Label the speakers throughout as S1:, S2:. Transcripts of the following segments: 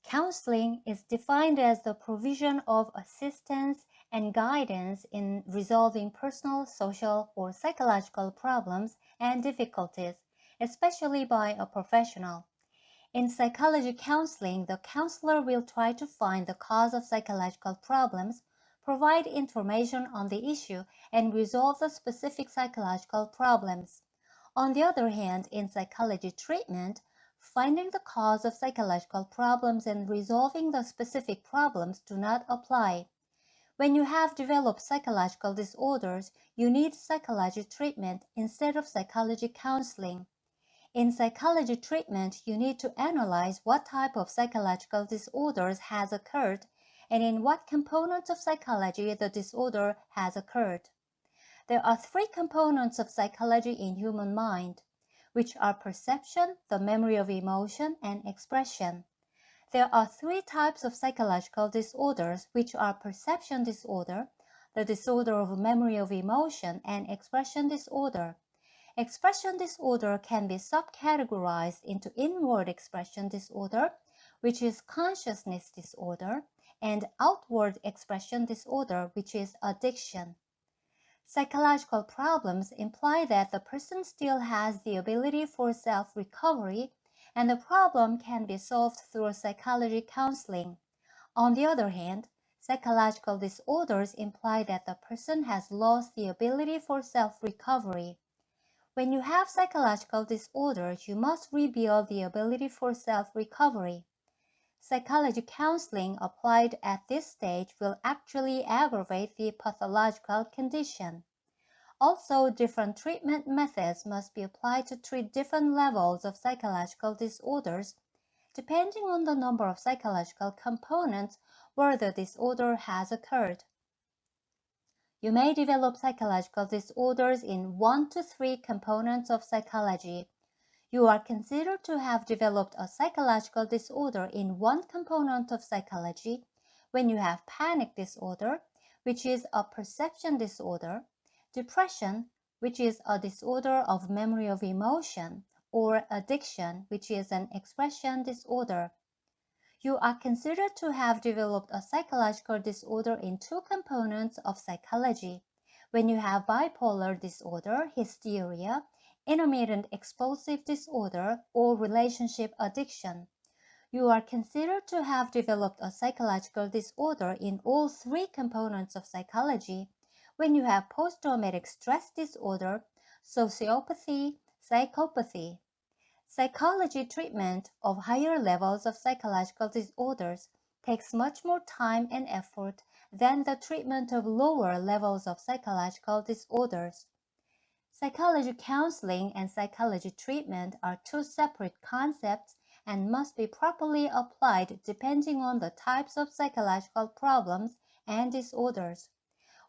S1: Counseling is defined as the provision of assistance and guidance in resolving personal, social, or psychological problems and difficulties, especially by a professional. In psychology counseling, the counselor will try to find the cause of psychological problems, provide information on the issue, and resolve the specific psychological problems. On the other hand, in psychology treatment, finding the cause of psychological problems and resolving the specific problems do not apply. When you have developed psychological disorders, you need psychology treatment instead of psychology counseling. In psychology treatment, you need to analyze what type of psychological disorders has occurred and in what components of psychology the disorder has occurred. There are three components of psychology in human mind, which are perception, the memory of emotion, and expression. There are three types of psychological disorders, which are perception disorder, the disorder of memory of emotion, and expression disorder. Expression disorder can be subcategorized into inward expression disorder, which is consciousness disorder, and outward expression disorder, which is addiction. Psychological problems imply that the person still has the ability for self-recovery, and the problem can be solved through psychology counseling. On the other hand, psychological disorders imply that the person has lost the ability for self-recovery. When you have psychological disorders, you must rebuild the ability for self-recovery. Psychology counseling applied at this stage will actually aggravate the pathological condition. Also, different treatment methods must be applied to treat different levels of psychological disorders, depending on the number of psychological components where the disorder has occurred. You may develop psychological disorders in 1 to 3 components of psychology. You are considered to have developed a psychological disorder in one component of psychology when you have panic disorder, which is a perception disorder, depression, which is a disorder of memory of emotion, or addiction, which is an expression disorder. You are considered to have developed a psychological disorder in 2 components of psychology when you have bipolar disorder, hysteria, intermittent explosive disorder, or relationship addiction. You are considered to have developed a psychological disorder in all 3 components of psychology when you have post-traumatic stress disorder, sociopathy, psychopathy. Psychology treatment of higher levels of psychological disorders takes much more time and effort than the treatment of lower levels of psychological disorders. Psychology counseling and psychology treatment are 2 separate concepts and must be properly applied depending on the types of psychological problems and disorders.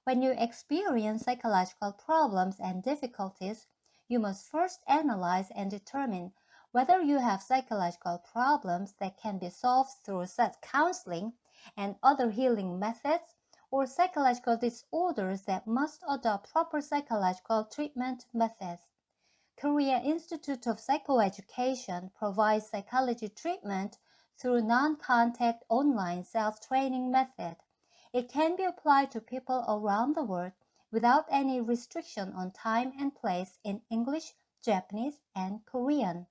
S1: When you experience psychological problems and difficulties, you must first analyze and determine whether you have psychological problems that can be solved through counseling and other healing methods, or psychological disorders that must adopt proper psychological treatment methods. Korea Institute of Psychoeducation provides psychology treatment through non-contact online self-training method. It can be applied to people around the world without any restriction on time and place in English, Japanese, and Korean.